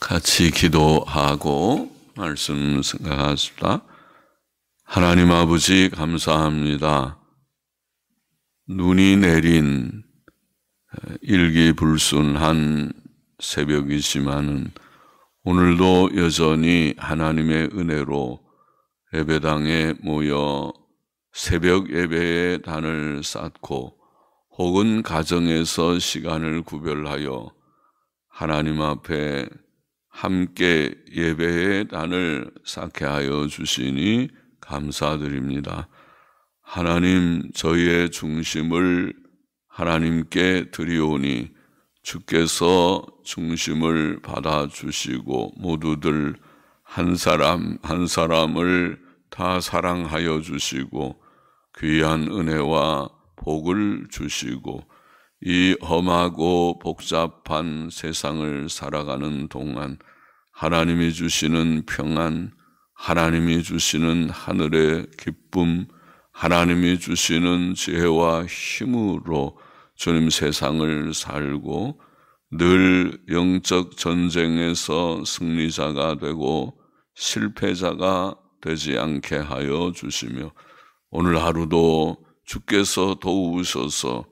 같이 기도하고 말씀 생각하십시다. 하나님 아버지 감사합니다. 눈이 내린 일기불순한 새벽이지만은 오늘도 여전히 하나님의 은혜로 예배당에 모여 새벽 예배의 단을 쌓고 혹은 가정에서 시간을 구별하여 하나님 앞에 함께 예배의 단을 쌓게 하여 주시니 감사드립니다. 하나님, 저희의 중심을 하나님께 드리오니 주께서 중심을 받아주시고 모두들 한 사람 한 사람을 다 사랑하여 주시고 귀한 은혜와 복을 주시고 이 험하고 복잡한 세상을 살아가는 동안 하나님이 주시는 평안, 하나님이 주시는 하늘의 기쁨, 하나님이 주시는 지혜와 힘으로 주님 세상을 살고 늘 영적 전쟁에서 승리자가 되고 실패자가 되지 않게 하여 주시며 오늘 하루도 주께서 도우셔서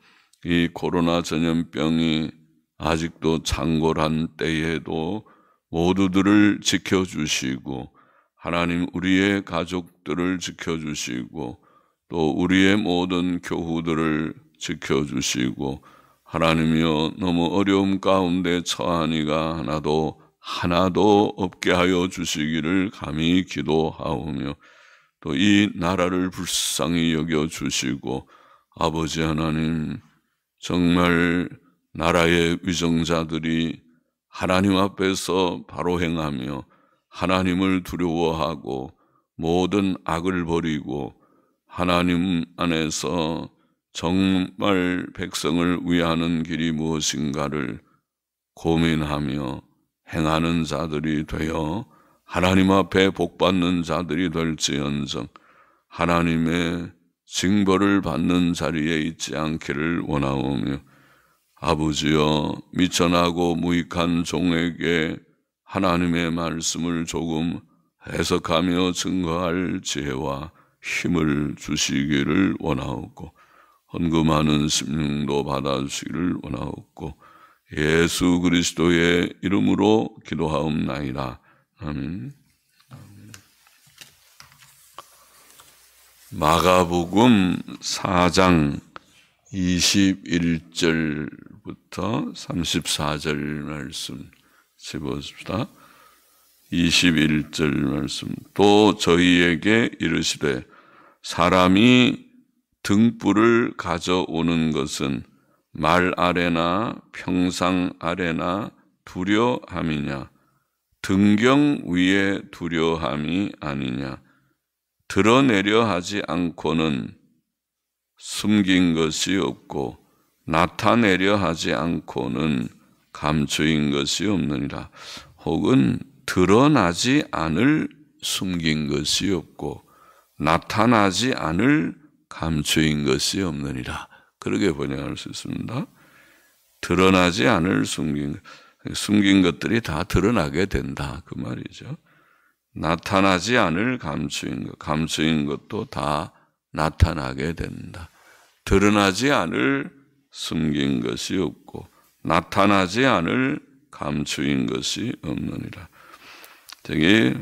이 코로나 전염병이 아직도 창궐한 때에도 모두들을 지켜주시고 하나님 우리의 가족들을 지켜주시고 또 우리의 모든 교우들을 지켜주시고 하나님이여 너무 어려움 가운데 처하니가 하나도 없게 하여 주시기를 감히 기도하오며 또 이 나라를 불쌍히 여겨주시고 아버지 하나님 정말 나라의 위정자들이 하나님 앞에서 바로 행하며 하나님을 두려워하고 모든 악을 버리고 하나님 안에서 정말 백성을 위하는 길이 무엇인가를 고민하며 행하는 자들이 되어 하나님 앞에 복받는 자들이 될지언정 하나님의 징벌을 받는 자리에 있지 않기를 원하오며 아버지여 미천하고 무익한 종에게 하나님의 말씀을 조금 해석하며 증거할 지혜와 힘을 주시기를 원하옵고 헌금하는 심령도 받아주시기를 원하옵고 예수 그리스도의 이름으로 기도하옵나이다. 아멘. 마가복음 4장 21절부터 34절 말씀 집어줍시다. 21절 말씀. 또 저희에게 이르시되 사람이 등불을 가져오는 것은 말 아래나 평상 아래나 두려함이냐 등경 위에 두려함이 아니냐 드러내려 하지 않고는 숨긴 것이 없고 나타내려 하지 않고는 감추인 것이 없느니라. 혹은 드러나지 않을 숨긴 것이 없고 나타나지 않을 감추인 것이 없느니라. 그렇게 번역할 수 있습니다. 드러나지 않을 숨긴 것들이 다 드러나게 된다. 그 말이죠. 나타나지 않을 감추인 것도 다 나타나게 된다. 드러나지 않을 숨긴 것이 없고 나타나지 않을 감추인 것이 없느니라. 저기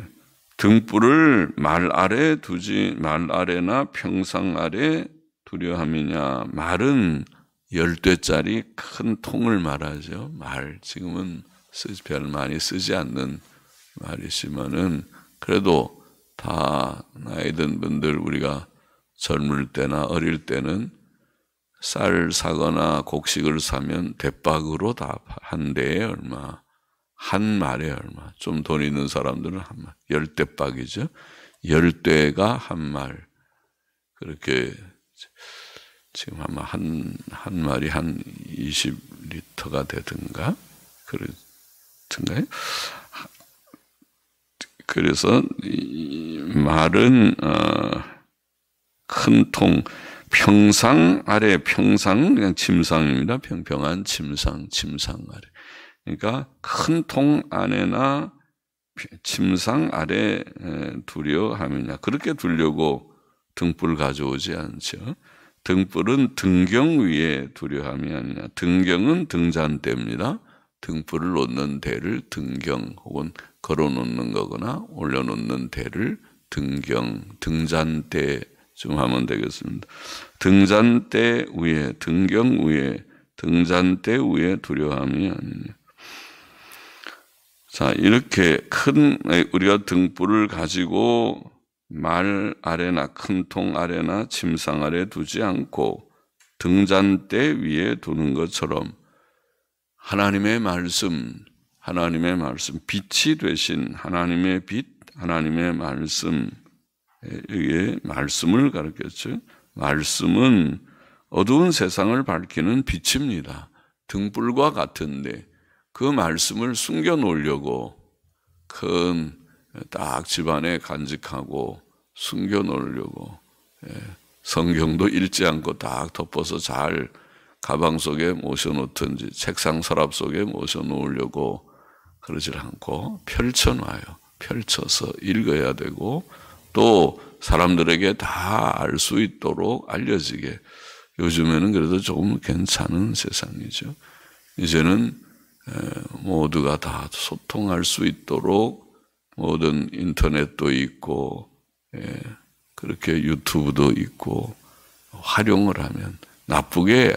등불을 말 아래나 평상 아래 두려함이냐. 말은 10대짜리 큰 통을 말하죠. 지금은 별 많이 쓰지 않는 말이지만은 그래도 다 나이 든 분들 우리가 젊을 때나 어릴 때는 쌀 사거나 곡식을 사면 대박으로 다 한 대에 얼마, 한 말에 얼마. 좀 돈 있는 사람들은 한 말, 10대박이죠. 10대가 한 말. 그렇게 지금 아마 한 말이 한 20리터가 되든가 그렇든가요? 그래서 이 말은 큰 통, 평상 아래, 평상 그냥 침상입니다. 평평한 침상 아래. 그러니까 큰 통 안에나 침상 아래 두려 함이냐. 그렇게 두려고 등불 가져오지 않죠. 등불은 등경 위에 두려 함이 아니냐. 등경은 등잔대입니다. 등불을 놓는 대를 등경 혹은 걸어놓는 거거나 올려놓는 대를 등경, 등잔대 좀 하면 되겠습니다. 등잔대 위에, 등경 위에, 등잔대 위에 두려함이 아니냐. 자, 이렇게 큰, 우리가 등불을 가지고 말 아래나 큰 통 아래나 침상 아래 두지 않고 등잔대 위에 두는 것처럼 하나님의 말씀, 빛이 되신 하나님의 빛, 하나님의 말씀, 이게 말씀을 가르쳤죠. 말씀은 어두운 세상을 밝히는 빛입니다. 등불과 같은데 그 말씀을 숨겨 놓으려고 큰 딱 집안에 간직하고 숨겨 놓으려고 성경도 읽지 않고 딱 덮어서 잘 가방 속에 모셔 놓든지 책상 서랍 속에 모셔 놓으려고 그러질 않고 펼쳐놔요. 펼쳐서 읽어야 되고 또 사람들에게 다 알 수 있도록 알려지게. 요즘에는 그래도 조금 괜찮은 세상이죠. 이제는 모두가 다 소통할 수 있도록 모든 인터넷도 있고 그렇게 유튜브도 있고 활용을 하면 나쁘게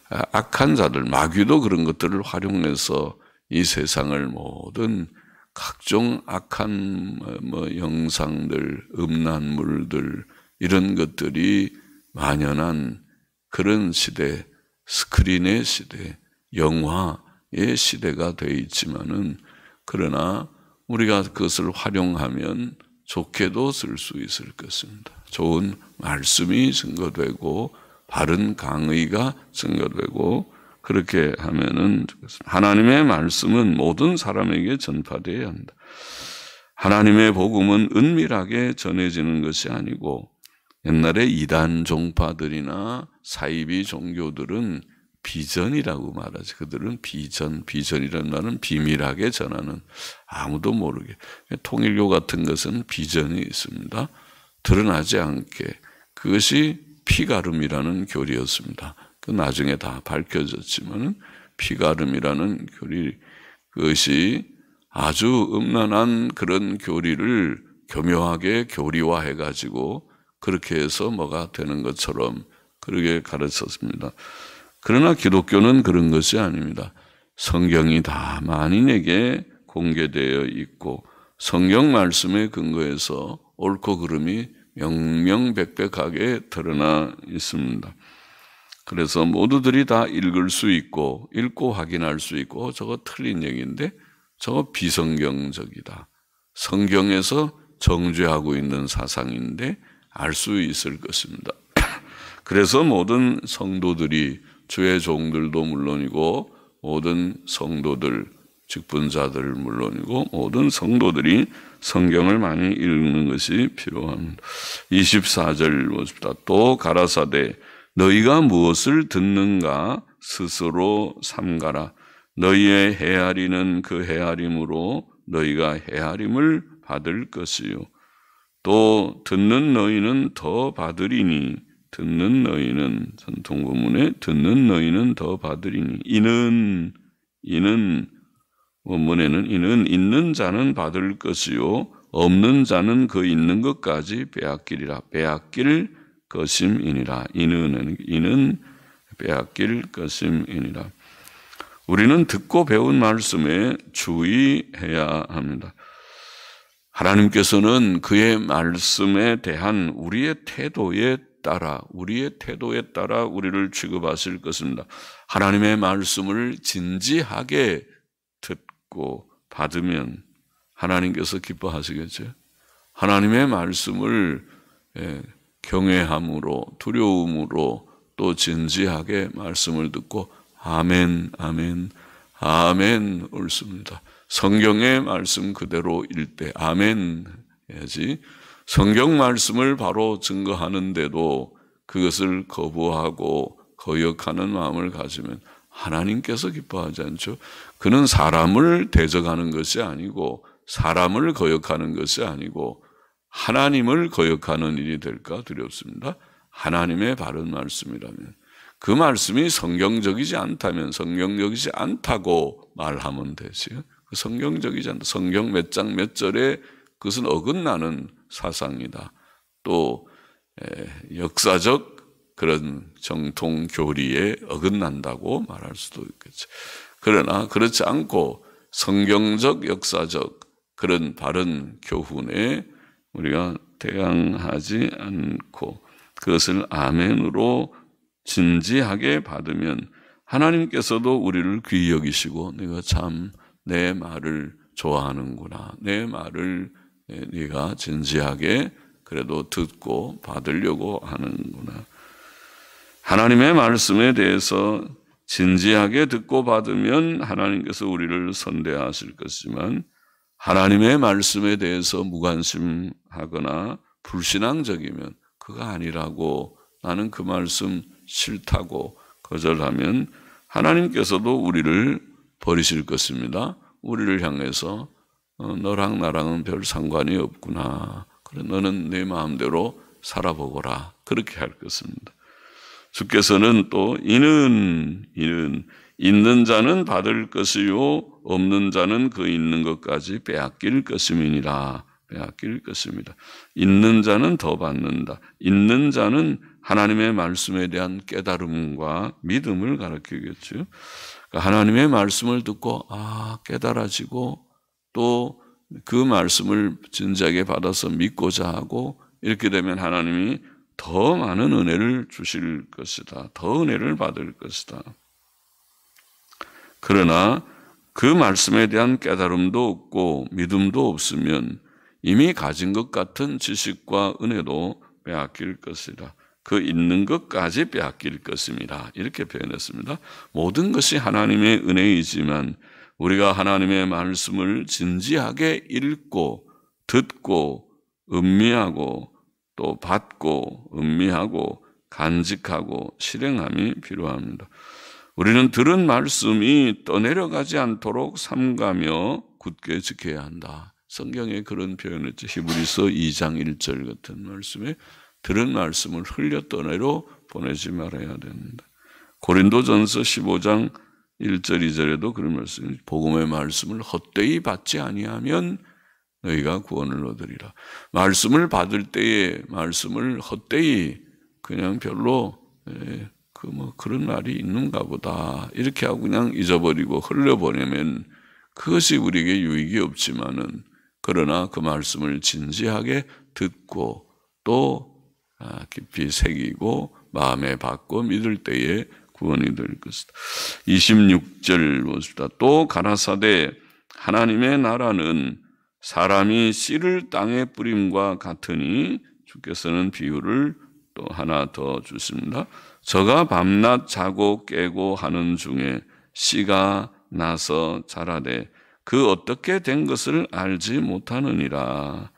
악한 자들, 마귀도 그런 것들을 활용해서 이 세상을 모든 각종 악한 영상들, 음란물들 이런 것들이 만연한 그런 시대, 스크린의 시대, 영화의 시대가 되어 있지만은 그러나 우리가 그것을 활용하면 좋게도 쓸 수 있을 것입니다. 좋은 말씀이 증거되고 바른 강의가 증거되고 그렇게 하면은 하나님의 말씀은 모든 사람에게 전파되어야 한다. 하나님의 복음은 은밀하게 전해지는 것이 아니고 옛날에 이단 종파들이나 사이비 종교들은 비전이라고 말하지. 그들은 비전이라는 말은 비밀하게 전하는 아무도 모르게. 통일교 같은 것은 비전이 있습니다. 드러나지 않게. 그것이 피가름이라는 교리였습니다. 그 나중에 다 밝혀졌지만 피가름이라는 교리, 그것이 아주 음란한 그런 교리를 교묘하게 교리화해가지고 그렇게 해서 뭐가 되는 것처럼 그렇게 가르쳤습니다. 그러나 기독교는 그런 것이 아닙니다. 성경이 다 만인에게 공개되어 있고 성경 말씀에 근거해서 옳고 그름이 명명백백하게 드러나 있습니다. 그래서 모두들이 다 읽을 수 있고 읽고 확인할 수 있고 저거 틀린 얘기인데 저거 비성경적이다. 성경에서 정죄하고 있는 사상인데 알 수 있을 것입니다. 그래서 모든 성도들이 주의 종들도 물론이고 모든 성도들, 직분자들 물론이고 모든 성도들이 성경을 많이 읽는 것이 필요합니다. 24절 보십시다. 또 가라사대 너희가 무엇을 듣는가 스스로 삼가라. 너희의 헤아리는 그 헤아림으로 너희가 헤아림을 받을 것이요. 또 듣는 너희는 더 받으리니 듣는 너희는 전통구문에 듣는 너희는 더 받으리니 이는 원문에는 이는 있는 자는 받을 것이요 없는 자는 그 있는 것까지 빼앗기리라. 빼앗길 것임이니라. 이는 빼앗길 것임이니라. 우리는 듣고 배운 말씀에 주의해야 합니다. 하나님께서는 그의 말씀에 대한 우리의 태도에 따라 우리를 취급하실 것입니다. 하나님의 말씀을 진지하게 듣고 받으면 하나님께서 기뻐하시겠죠. 하나님의 말씀을 경외함으로 두려움으로 또 진지하게 말씀을 듣고 아멘 옳습니다. 성경의 말씀 그대로 읽되 아멘 해야지. 성경 말씀을 바로 증거하는데도 그것을 거부하고 거역하는 마음을 가지면 하나님께서 기뻐하지 않죠. 그는 사람을 대적하는 것이 아니고 사람을 거역하는 것이 아니고 하나님을 거역하는 일이 될까 두렵습니다. 하나님의 바른 말씀이라면, 그 말씀이 성경적이지 않다면 성경적이지 않다고 말하면 되지요. 성경적이지 않다. 성경 몇 장 몇 절에 그것은 어긋나는 사상이다. 또 역사적 그런 정통 교리에 어긋난다고 말할 수도 있겠죠. 그러나 그렇지 않고 성경적 역사적 그런 바른 교훈에 우리가 대항하지 않고 그것을 아멘으로 진지하게 받으면 하나님께서도 우리를 귀히 여기시고 네가 참 내 말을 좋아하는구나. 내 말을 네가 진지하게 그래도 듣고 받으려고 하는구나. 하나님의 말씀에 대해서 진지하게 듣고 받으면 하나님께서 우리를 선대하실 것이지만 하나님의 말씀에 대해서 무관심하거나 불신앙적이면 그거 아니라고 나는 그 말씀 싫다고 거절하면 하나님께서도 우리를 버리실 것입니다. 우리를 향해서 너랑 나랑은 별 상관이 없구나. 그래 너는 내 마음대로 살아보거라. 그렇게 할 것입니다. 주께서는 또 이는 있는 자는 받을 것이요 없는 자는 그 있는 것까지 빼앗길 것임이니라. 빼앗길 것입니다. 있는 자는 더 받는다. 있는 자는 하나님의 말씀에 대한 깨달음과 믿음을 가르치겠죠. 그러니까 하나님의 말씀을 듣고 깨달아지고 또 그 말씀을 진지하게 받아서 믿고자 하고 이렇게 되면 하나님이 더 많은 은혜를 주실 것이다. 더 은혜를 받을 것이다. 그러나 그 말씀에 대한 깨달음도 없고 믿음도 없으면 이미 가진 것 같은 지식과 은혜도 빼앗길 것이다. 그 있는 것까지 빼앗길 것입니다. 이렇게 표현했습니다. 모든 것이 하나님의 은혜이지만 우리가 하나님의 말씀을 진지하게 읽고 듣고 음미하고 또 받고 음미하고 간직하고 실행함이 필요합니다. 우리는 들은 말씀이 떠내려가지 않도록 삼가며 굳게 지켜야 한다. 성경에 그런 표현을 했죠. 히브리서 2장 1절 같은 말씀에 들은 말씀을 흘려 떠내려 보내지 말아야 된다. 고린도전서 15장 1절 2절에도 그런 말씀이 복음의 말씀을 헛되이 받지 아니하면 너희가 구원을 얻으리라. 말씀을 받을 때에 말씀을 헛되이 그냥 별로 그런 날이 있는가 보다 이렇게 하고 그냥 잊어버리고 흘려보내면 그것이 우리에게 유익이 없지만은 그러나 그 말씀을 진지하게 듣고 또 깊이 새기고 마음에 받고 믿을 때에 구원이 될 것이다. 26절 보십시다. 또 가라사대 하나님의 나라는 사람이 씨를 땅에 뿌림과 같으니 주께서는 비유를 또 하나 더 주십니다. 저가 밤낮 자고 깨고 하는 중에 씨가 나서 자라되 그 어떻게 된 것을 알지 못하느니라.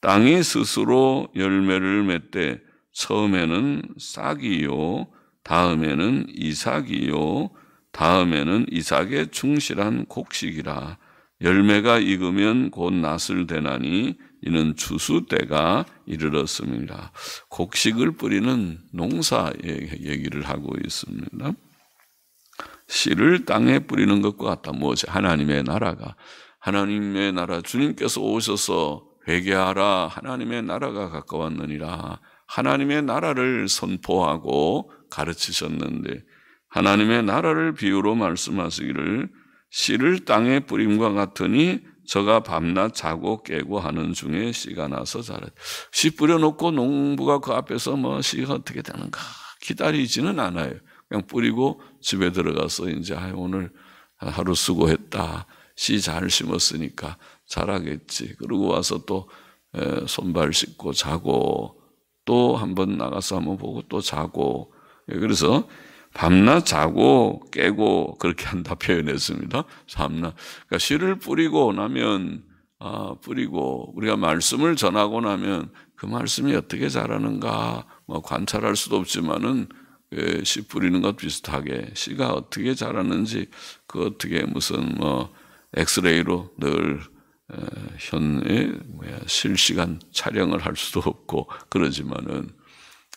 땅이 스스로 열매를 맺되 처음에는 싹이요 다음에는 이삭이요 다음에는 이삭의 충실한 곡식이라. 열매가 익으면 곧 낫을 대나니 이는 추수 때가 이르렀습니다. 곡식을 뿌리는 농사 얘기를 하고 있습니다. 씨를 땅에 뿌리는 것과 같다. 무엇이? 하나님의 나라가. 하나님의 나라 주님께서 오셔서 회개하라. 하나님의 나라가 가까웠느니라. 하나님의 나라를 선포하고 가르치셨는데 하나님의 나라를 비유로 말씀하시기를 씨를 땅에 뿌림과 같으니 저가 밤낮 자고 깨고 하는 중에 씨가 나서 자라. 씨 뿌려놓고 농부가 그 앞에서 씨가 어떻게 되는가 기다리지는 않아요. 그냥 뿌리고 집에 들어가서 이제 오늘 하루 수고했다. 씨 잘 심었으니까 자라겠지. 그러고 와서 또 손발 씻고 자고 또 한번 나가서 한번 보고 또 자고. 그래서 밤낮 자고 깨고 그렇게 한다 표현했습니다. 밤낮. 그러니까 씨를 뿌리고 나면 뿌리고 우리가 말씀을 전하고 나면 그 말씀이 어떻게 자라는가 관찰할 수도 없지만은 씨 뿌리는 것 비슷하게 씨가 어떻게 자라는지 그 어떻게 무슨 뭐 엑스레이로 늘 실시간 촬영을 할 수도 없고 그러지만은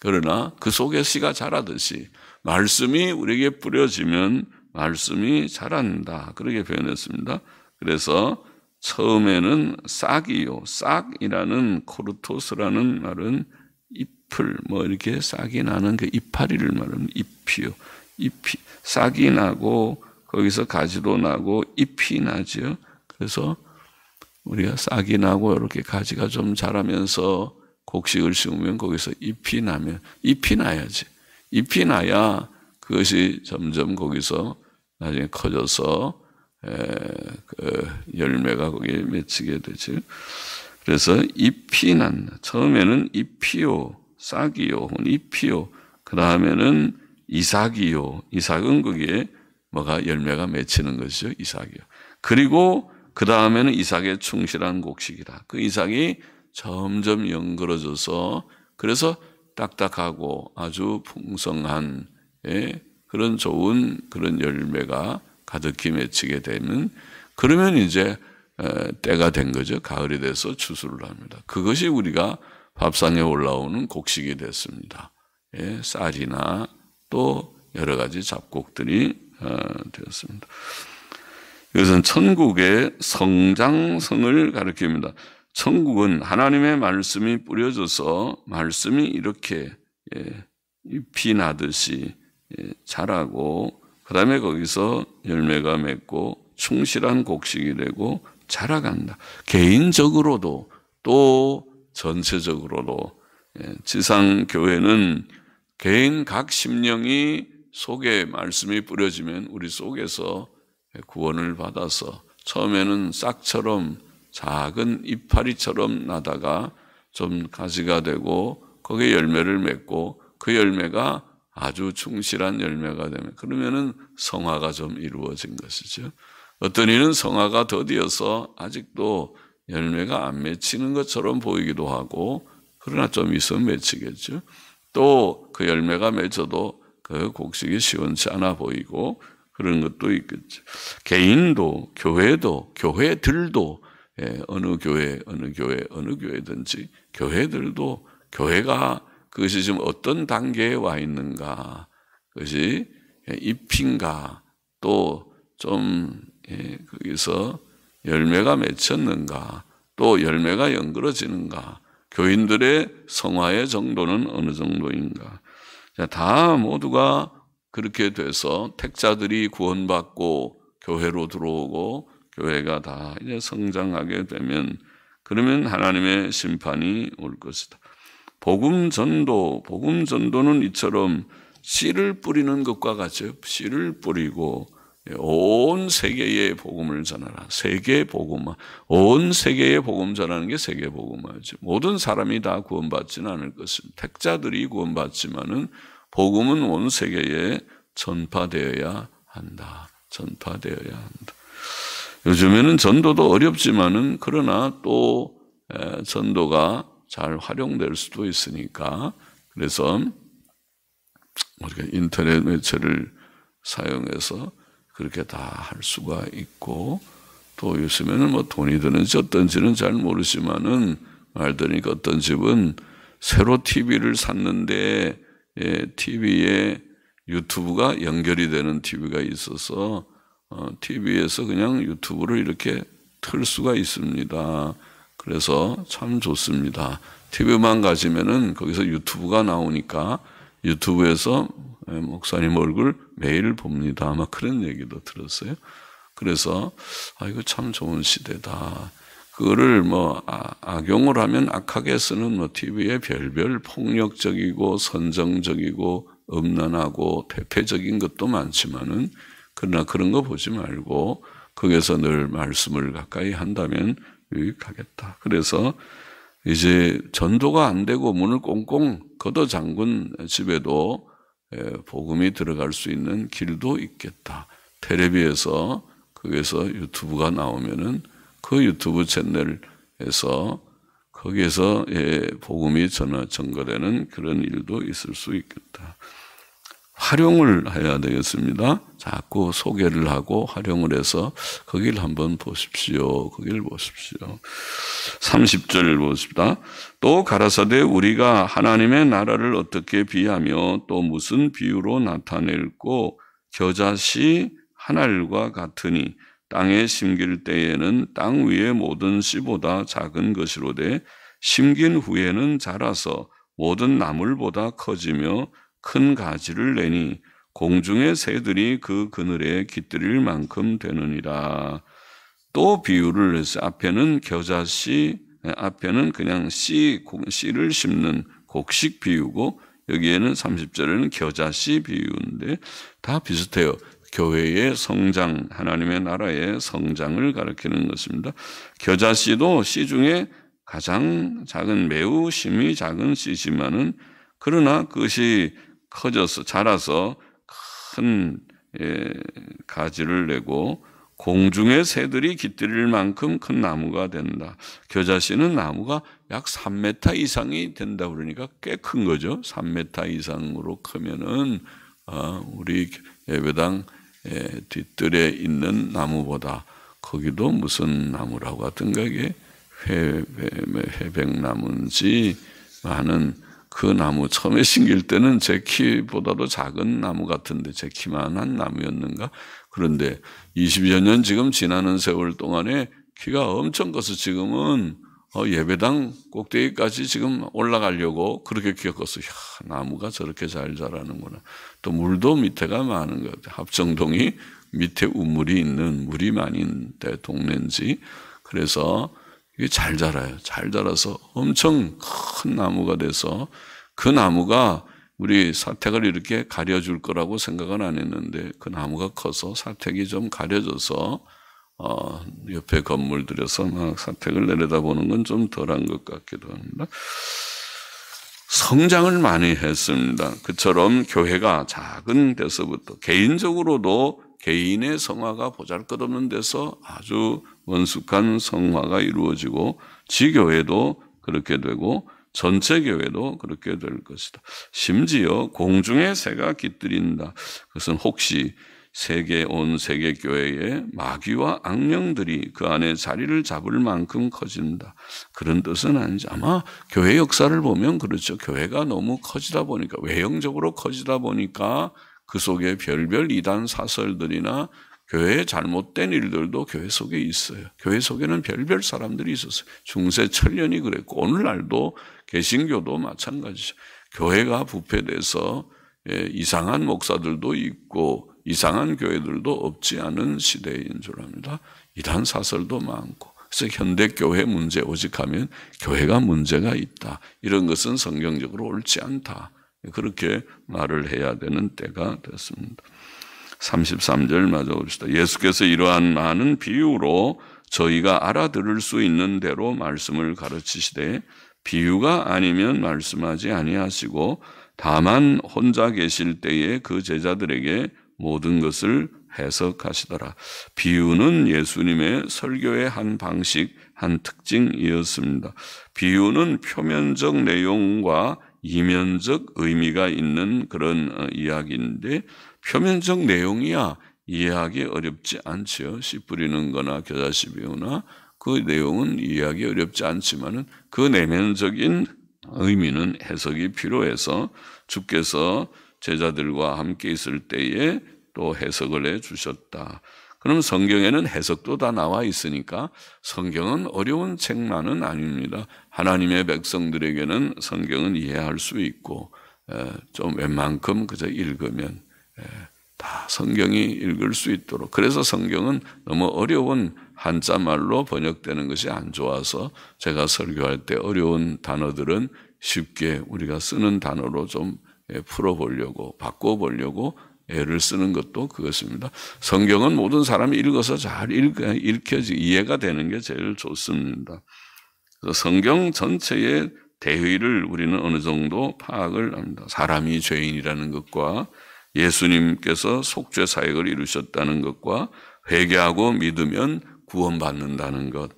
그러나 그 속에 씨가 자라듯이 말씀이 우리에게 뿌려지면 말씀이 자란다. 그렇게 표현했습니다. 그래서 처음에는 싹이요. 싹이라는 코르토스라는 말은 잎을 뭐 이렇게 싹이 나는 그 이파리를 말하는 잎이요. 잎이 싹이 나고 거기서 가지도 나고 잎이 나죠. 그래서 우리가 싹이 나고 이렇게 가지가 좀 자라면서 곡식을 심으면 거기서 잎이 나면 잎이 나야지. 잎이 나야 그것이 점점 거기서 나중에 커져서 그 열매가 거기에 맺히게 되죠. 그래서 잎이 난다. 처음에는 잎이요, 싹이요, 잎이요. 그 다음에는 이삭이요. 이삭은 거기에 뭐가 열매가 맺히는 것이죠. 이삭이요. 그리고 그 다음에는 이삭의 충실한 곡식이다. 그 이삭이 점점 연그러져서 그래서 딱딱하고 아주 풍성한 그런 좋은 그런 열매가 가득히 맺히게 되면 그러면 이제 때가 된 거죠. 가을이 돼서 추수를 합니다. 그것이 우리가 밥상에 올라오는 곡식이 됐습니다. 쌀이나 또 여러 가지 잡곡들이 되었습니다. 이것은 천국의 성장성을 가리킵니다. 천국은 하나님의 말씀이 뿌려져서 말씀이 이렇게 잎이 나듯이 자라고 그 다음에 거기서 열매가 맺고 충실한 곡식이 되고 자라간다. 개인적으로도 또 전체적으로도 지상교회는 개인 각 심령이 속에 말씀이 뿌려지면 우리 속에서 구원을 받아서 처음에는 싹처럼 작은 이파리처럼 나다가 좀 가지가 되고 거기에 열매를 맺고 그 열매가 아주 충실한 열매가 되면 그러면은 성화가 좀 이루어진 것이죠. 어떤 이는 성화가 더디어서 아직도 열매가 안 맺히는 것처럼 보이기도 하고 그러나 좀 있으면 맺히겠죠. 또 그 열매가 맺혀도 그 곡식이 시원치 않아 보이고 그런 것도 있겠죠. 개인도 교회들도 어느 교회든지 교회들도 교회가 그것이 지금 어떤 단계에 와 있는가, 그것이 잎인가, 또 좀 거기서 열매가 맺혔는가, 또 열매가 연그러지는가, 교인들의 성화의 정도는 어느 정도인가. 다 모두가 그렇게 돼서 택자들이 구원받고 교회로 들어오고 교회가 다 이제 성장하게 되면 그러면 하나님의 심판이 올 것이다. 복음 전도는 이처럼 씨를 뿌리는 것과 같이 씨를 뿌리고 온 세계에 복음을 전하라. 세계 복음화. 온 세계에 복음 전하는 게 세계 복음화죠. 모든 사람이 다 구원받지는 않을 것입니다. 택자들이 구원받지만은 복음은 온 세계에 전파되어야 한다. 전파되어야 한다. 요즘에는 전도도 어렵지만은 그러나 또 전도가 잘 활용될 수도 있으니까 그래서 우리가 인터넷 매체를 사용해서 그렇게 다 할 수가 있고 또 요즘에는 뭐 돈이 드는지 어떤지는 잘 모르지만은 말 들으니까 어떤 집은 새로 TV를 샀는데 TV에 유튜브가 연결이 되는 TV가 있어서 TV에서 그냥 유튜브를 이렇게 틀 수가 있습니다. 그래서 참 좋습니다. TV만 가지면은 거기서 유튜브가 나오니까 유튜브에서 목사님 얼굴 매일 봅니다. 아마 그런 얘기도 들었어요. 그래서 이거 참 좋은 시대다. 그거를 뭐 악용을 하면 악하게 쓰는 뭐 TV에 별별 폭력적이고 선정적이고 음란하고 퇴폐적인 것도 많지만은 그러나 그런 거 보지 말고 거기서 늘 말씀을 가까이 한다면 유익하겠다. 그래서 이제 전도가 안 되고 문을 꽁꽁 걷어 잠근 집에도 복음이 들어갈 수 있는 길도 있겠다. 텔레비에서 거기서 유튜브가 나오면은 그 유튜브 채널에서 거기에서 복음이 전거되는 그런 일도 있을 수 있겠다. 활용을 해야 되겠습니다. 자꾸 소개를 하고 활용을 해서 거기를 한번 보십시오. 거기를 보십시오. 30절 보십시다. 또 가라사대 우리가 하나님의 나라를 어떻게 비하며 또 무슨 비유로 나타낼꼬 겨자씨 한 알과 같으니 땅에 심길 때에는 땅 위의 모든 씨보다 작은 것이로되 심긴 후에는 자라서 모든 나물보다 커지며 큰 가지를 내니 공중의 새들이 그 그늘에 깃들일 만큼 되느니라. 또 비유를 해서 앞에는 겨자씨, 앞에는 그냥 씨를 심는 곡식 비유고 여기에는 30절에는 겨자씨 비유인데 다 비슷해요. 교회의 성장, 하나님의 나라의 성장을 가리키는 것입니다. 겨자씨도 씨 중에 가장 작은 매우 심이 작은 씨지만은 그러나 그것이 커져서 자라서 큰 가지를 내고 공중의 새들이 깃들일 만큼 큰 나무가 된다. 겨자씨는 나무가 약 3m 이상이 된다 그러니까 꽤 큰 거죠. 3m 이상으로 크면은 우리 예배당 뒷뜰에 있는 나무보다 거기도 무슨 나무라고 하던가 이게 회백나무인지 하는 그 나무 처음에 심길 때는 제 키보다도 작은 나무 같은데 제 키만한 나무였는가? 그런데 20여 년 지금 지나는 세월 동안에 키가 엄청 커서 지금은 예배당 꼭대기까지 지금 올라가려고 그렇게 키가 컸어요. 나무가 저렇게 잘 자라는구나. 또 물도 밑에가 많은 것 같아요. 합정동이 밑에 우물이 있는 물이 많이 있는 동네인지 그래서 이게 잘 자라요. 잘 자라서 엄청 큰 나무가 돼서 그 나무가 우리 사택을 이렇게 가려줄 거라고 생각은 안 했는데 그 나무가 커서 사택이 좀 가려져서 옆에 건물 들여서 막 사택을 내려다보는 건 좀 덜한 것 같기도 합니다. 성장을 많이 했습니다. 그처럼 교회가 작은 데서부터 개인적으로도 개인의 성화가 보잘것없는 데서 아주 원숙한 성화가 이루어지고 지교회도 그렇게 되고 전체 교회도 그렇게 될 것이다. 심지어 공중의 새가 깃들인다. 그것은 혹시 온 세계 교회의 마귀와 악령들이 그 안에 자리를 잡을 만큼 커진다. 그런 뜻은 아니지. 아마 교회 역사를 보면 그렇죠. 교회가 너무 커지다 보니까 외형적으로 커지다 보니까 그 속에 별별 이단 사설들이나 교회의 잘못된 일들도 교회 속에 있어요. 교회 속에는 별별 사람들이 있었어요. 중세 천년이 그랬고 오늘날도 개신교도 마찬가지죠. 교회가 부패돼서 이상한 목사들도 있고 이상한 교회들도 없지 않은 시대인 줄 압니다. 이단 사설도 많고 그래서 현대 교회 문제 오직하면 교회가 문제가 있다. 이런 것은 성경적으로 옳지 않다. 그렇게 말을 해야 되는 때가 됐습니다. 33절 맞아 봅시다. 예수께서 이러한 많은 비유로 저희가 알아들을 수 있는 대로 말씀을 가르치시되 비유가 아니면 말씀하지 아니하시고 다만 혼자 계실 때에 그 제자들에게 모든 것을 해석하시더라. 비유는 예수님의 설교의 한 방식, 한 특징이었습니다. 비유는 표면적 내용과 이면적 의미가 있는 그런 이야기인데 표면적 내용이야 이해하기 어렵지 않지요. 씨 뿌리는 거나 겨자씨 비유나 그 내용은 이해하기 어렵지 않지만은 그 내면적인 의미는 해석이 필요해서 주께서 제자들과 함께 있을 때에 또 해석을 해 주셨다. 그럼 성경에는 해석도 다 나와 있으니까 성경은 어려운 책만은 아닙니다. 하나님의 백성들에게는 성경은 이해할 수 있고 좀 웬만큼 그저 읽으면 다 성경이 읽을 수 있도록 그래서 성경은 너무 어려운 한자말로 번역되는 것이 안 좋아서 제가 설교할 때 어려운 단어들은 쉽게 우리가 쓰는 단어로 좀 풀어보려고 바꿔보려고 애를 쓰는 것도 그것입니다. 성경은 모든 사람이 읽어서 잘 읽혀지 이해가 되는 게 제일 좋습니다. 그래서 성경 전체의 대의를 우리는 어느 정도 파악을 합니다. 사람이 죄인이라는 것과 예수님께서 속죄 사역을 이루셨다는 것과 회개하고 믿으면 구원받는다는 것,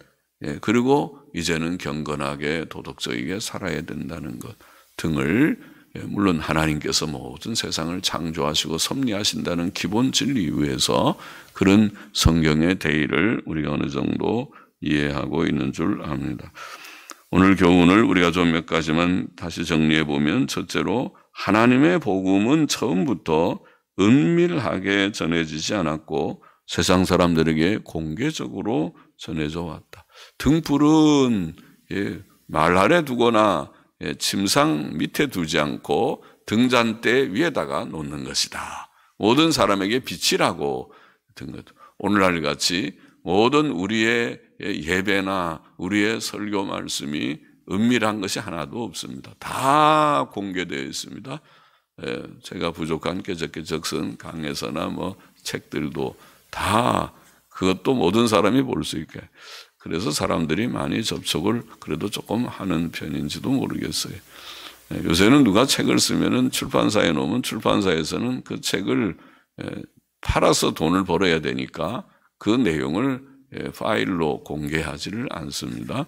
그리고 이제는 경건하게 도덕적이게 살아야 된다는 것 등을 물론 하나님께서 모든 세상을 창조하시고 섭리하신다는 기본 진리 위에서 그런 성경의 대의를 우리가 어느 정도 이해하고 있는 줄 압니다. 오늘 교훈을 우리가 좀 몇 가지만 다시 정리해 보면, 첫째로 하나님의 복음은 처음부터 은밀하게 전해지지 않았고 세상 사람들에게 공개적으로 전해져 왔다. 등불은 말 아래 두거나 침상 밑에 두지 않고 등잔대 위에다가 놓는 것이다. 모든 사람에게 비치라고 든 것. 오늘날 같이 모든 우리의 예배나 우리의 설교 말씀이 은밀한 것이 하나도 없습니다. 다 공개되어 있습니다. 제가 부족한 깨적깨적 쓴 강에서나 책들도 다 그것도 모든 사람이 볼 수 있게. 그래서 사람들이 많이 접촉을 그래도 조금 하는 편인지도 모르겠어요. 요새는 누가 책을 쓰면은 출판사에 놓으면 출판사에서는 그 책을 팔아서 돈을 벌어야 되니까 그 내용을 파일로 공개하지를 않습니다.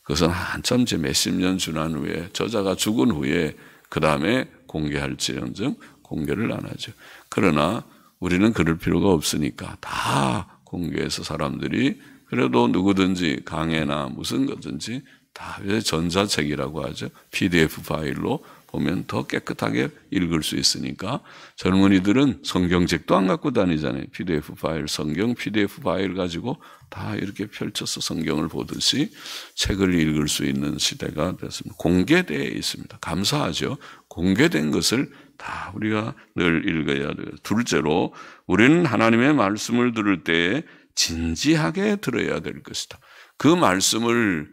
그것은 한참 몇십 년 지난 후에 저자가 죽은 후에 그 다음에 공개할지언정 공개를 안 하죠. 그러나 우리는 그럴 필요가 없으니까 다 공개해서 사람들이 그래도 누구든지 강해나 무슨 거든지 다 전자책이라고 하죠. PDF 파일로 보면 더 깨끗하게 읽을 수 있으니까 젊은이들은 성경책도 안 갖고 다니잖아요. PDF 파일, 성경 PDF 파일 가지고 다 이렇게 펼쳐서 성경을 보듯이 책을 읽을 수 있는 시대가 됐습니다. 공개되어 있습니다. 감사하죠. 공개된 것을 다 우리가 늘 읽어야 돼요. 둘째로 우리는 하나님의 말씀을 들을 때에 진지하게 들어야 될 것이다. 그 말씀을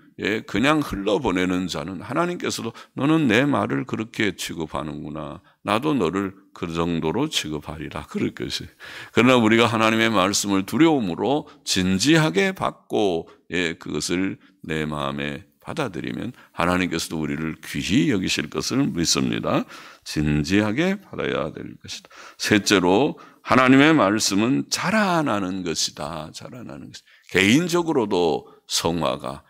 그냥 흘러보내는 자는 하나님께서도 너는 내 말을 그렇게 취급하는구나. 나도 너를 그 정도로 취급하리라. 그럴 것이. 그러나 우리가 하나님의 말씀을 두려움으로 진지하게 받고 그것을 내 마음에 받아들이면 하나님께서도 우리를 귀히 여기실 것을 믿습니다. 진지하게 받아야 될 것이다. 셋째로 하나님의 말씀은 자라나는 것이다. 자라나는 것이다. 개인적으로도 성화가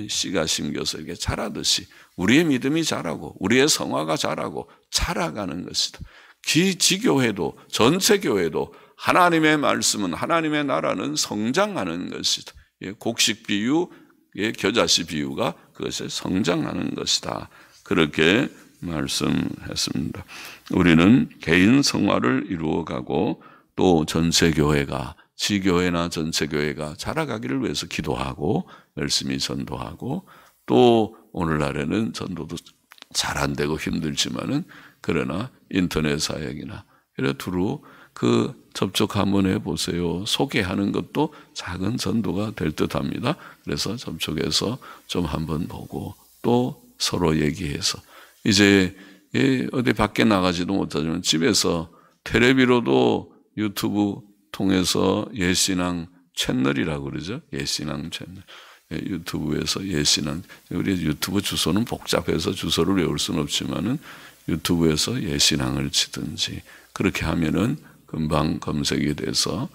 씨가 심겨서 이렇게 자라듯이 우리의 믿음이 자라고 우리의 성화가 자라고 자라가는 것이다. 지교회도 전체 교회도 하나님의 말씀은 하나님의 나라는 성장하는 것이다. 곡식 비유, 겨자씨 비유가 그것을 성장하는 것이다. 그렇게 말씀했습니다. 우리는 개인 성화를 이루어가고 또 전체 교회가 지교회나 전체 교회가 자라가기를 위해서 기도하고 열심히 전도하고 또 오늘날에는 전도도 잘 안 되고 힘들지만은 그러나 인터넷 사역이나 이래 두루 그 접촉 한번 해보세요. 소개하는 것도 작은 전도가 될 듯합니다. 그래서 접촉해서 좀 한번 보고 또 서로 얘기해서 이제 어디 밖에 나가지도 못하지만 집에서 텔레비로도 유튜브 통해서 예신앙 채널이라고 그러죠. 예신앙 채널. 유튜브에서 예신앙. 우리 유튜브 주소는 복잡해서 주소를 외울 수는 없지만은 유튜브에서 예신앙을 치든지 그렇게 하면은 금방 검색이 돼서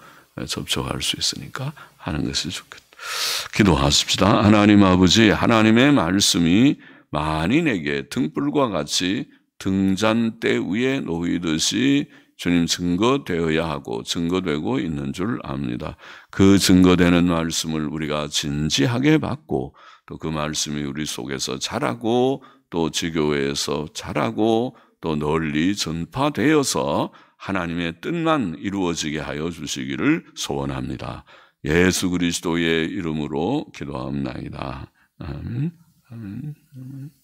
접촉할 수 있으니까 하는 것이 좋겠다. 기도하십시다. 하나님 아버지, 하나님의 말씀이 만인에게 등불과 같이 등잔대 위에 놓이듯이 주님 증거되어야 하고 증거되고 있는 줄 압니다. 그 증거되는 말씀을 우리가 진지하게 받고 또 그 말씀이 우리 속에서 자라고 또 지교회에서 자라고 또 널리 전파되어서 하나님의 뜻만 이루어지게 하여 주시기를 소원합니다. 예수 그리스도의 이름으로 기도합나이다. 아멘. 아멘. 아멘.